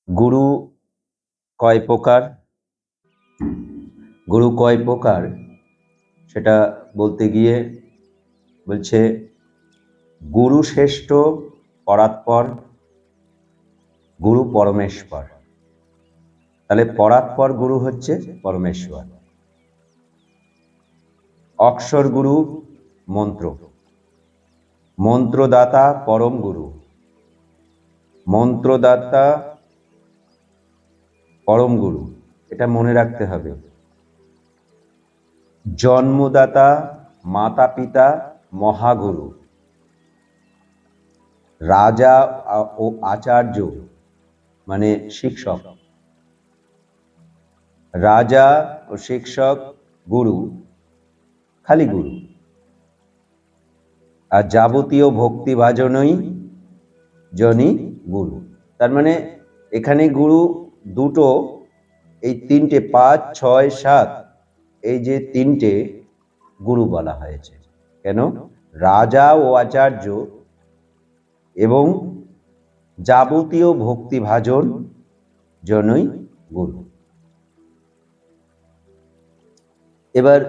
গুরু কয় প্রকার? গুরু কয় প্রকার সেটা বলতে গিয়ে বলছে, গুরু শ্রেষ্ঠ পরাৎপর, গুরু পরমেশ্বর। তাহলে পরাৎপর গুরু হচ্ছে পরমেশ্বর। অক্ষর গুরু মন্ত্র, মন্ত্রদাতা পরম গুরু, মন্ত্রদাতা পরম গুরু, এটা মনে রাখতে হবে। জন্মদাতা মাতা পিতা মহাগুরু, রাজা ও আচার্য মানে শিক্ষক, রাজা ও শিক্ষক গুরু খালি গুরু, আর যাবতীয় ভক্তিভাজনই জনই গুরু। তার মানে এখানে গুরু দুটো, এই তিনটে 5, 6, 7 এই যে তিনটে গুরু বলা হয়েছে। কেন? রাজা ও আচার্য এবং যাবতীয় ভক্তিভাজন জনই গুরু। এবার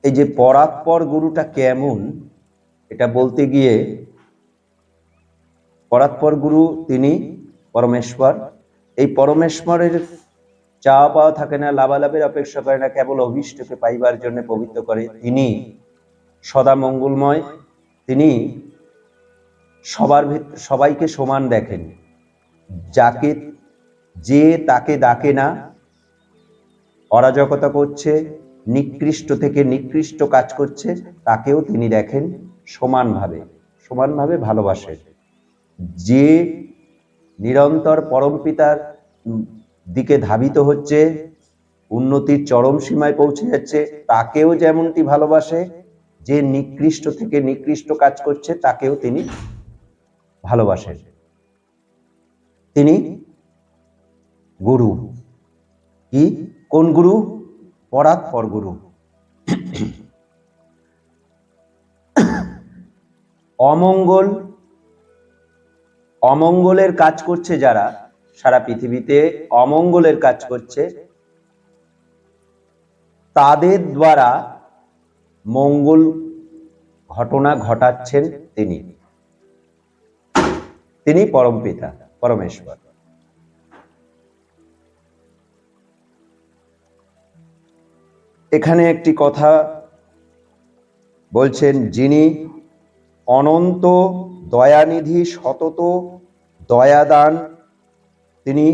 এই যে পরাৎপর গুরুটা কেমন, এটা বলতে গিয়ে, পরাৎপর গুরু তিনি পরমেশ্বর। এই পরমেশ্বরের চাওয়া পাওয়া থাকে না, লাভালাভের অপেক্ষা করে না, কেবল অভীষ্টকে পাইবার জন্য পবিত্র করে। তিনি সদা মঙ্গলময়, তিনি সবাইকে সমান দেখেন। যে তাকে ডাকে না, অরাজকতা করছে, নিকৃষ্ট থেকে নিকৃষ্ট কাজ করছে, তাকেও তিনি দেখেন সমানভাবে ভালোবাসেন। যে নিরন্তর পরমপিতার দিকে ধাবিত হচ্ছে, উন্নতির চরম সীমায় পৌঁছে যাচ্ছে, তাকেও যেমনটি ভালোবাসে। যে নিকৃষ্ট থেকে নিকৃষ্ট কাজ করছে তাকেও তিনি ভালোবাসেন। তিনি গুরু। কি? কোন গুরু? পরাৎপর গুরু। অমঙ্গলের কাজ করছে যারা, সারা পৃথিবীতে অমঙ্গলের কাজ করছে, তাদের দ্বারা মঙ্গল ঘটনা ঘটাচ্ছেন তিনি পরমপিতা পরমেশ্বর। এখানে একটি কথা বলছেন, যিনি অনন্ত দয়ানিধি, সতত দয়াদান, তিনি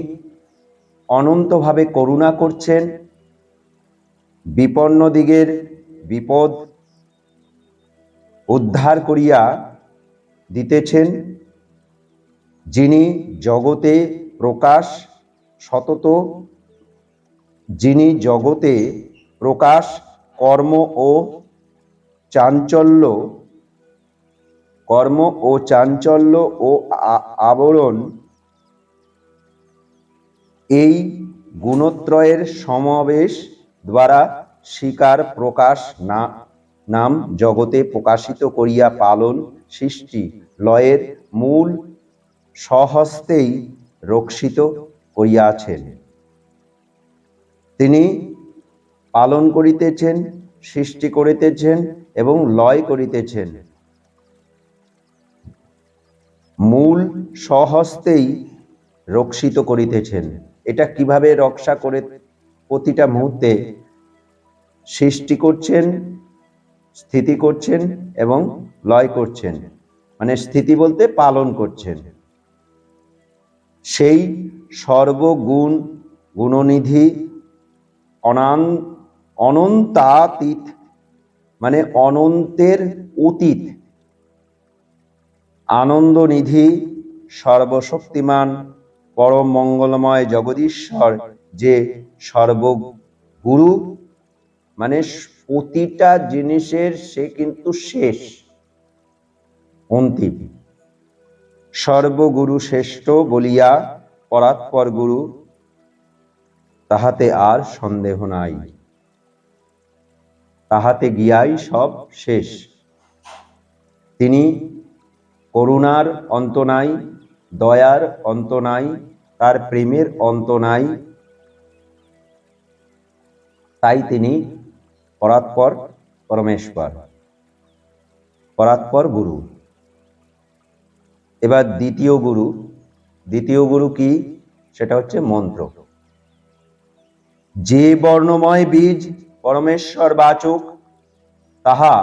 অনন্তভাবে করুণা করছেন, বিপন্ন দিগের বিপদ উদ্ধার করিয়া দিতেছেন, যিনি জগতে প্রকাশ সতত, যিনি জগতে প্রকাশ কর্ম ও চাঞ্চল্য ও আবরণ, এই গুণত্রয়ের সমাবেশ দ্বারা স্বীকার প্রকাশ নাম জগতে প্রকাশিত করিয়া পালন সৃষ্টি লয়ের মূল স্বহস্তেই রক্ষিত করিয়াছেন। তিনি পালন করিতেছেন, সৃষ্টি করিতেছেন এবং লয় করিতেছেন। মূল স্বহস্তেই রক্ষিত করিতেছেন। এটা কিভাবে রক্ষা করে? প্রতিটা মুহূর্তে সৃষ্টি করছেন, স্থিতি করছেন এবং লয় করছেন। মানে স্থিতি বলতে পালন করছেন। সেই সর্বগুণ গুণনিধি অনন্তাতীত, মানে অনন্তের অতীত, আনন্দনিধি সর্বশক্তিমান পরম মঙ্গলময় জগদীশ্বর, যে সর্বগুরু, মানে প্রতিটা জিনিসের সে কিন্তু শেষ, অন্তিম। সর্বগুরু শ্রেষ্ঠ বলিয়া পরাৎপর গুরু, তাহাতে আর সন্দেহ নাই। তাহাতে গিয়াই সব শেষ। তিনি করুণার অন্ত নাই, দয়ার অন্ত নাই, তার প্রেমের অন্ত নাই, তাই তিনি পরাৎপর পরমেশ্বর, পরাৎপর গুরু। এবার দ্বিতীয় গুরু কি? সেটা হচ্ছে মন্ত্র। যে বর্ণময় বীজ পরমেশ্বর বাচক, তাহা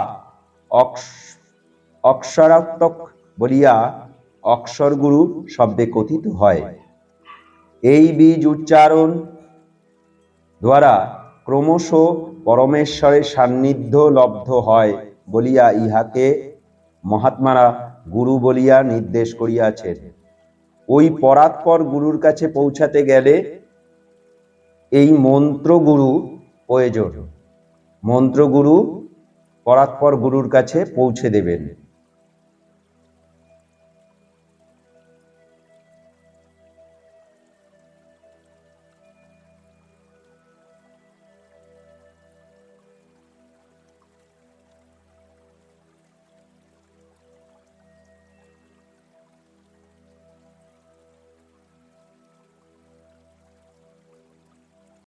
অক্ষরাত্মক বলিয়া অক্ষর গুরু শব্দে কথিত হয়। এই বীজ উচ্চারণ দ্বারা ক্রমশ পরমেশ্বরের সান্নিধ্য লব্ধ হয় বলিয়া ইহাকে মহাত্মারা গুরু বলিয়া নির্দেশ করিয়াছেন। ওই পরাৎপর গুরুর কাছে পৌঁছাতে গেলে এই মন্ত্রগুরু প্রয়োজন। মন্ত্রগুরু পরাৎপর গুরুর কাছে পৌঁছে দেবেন।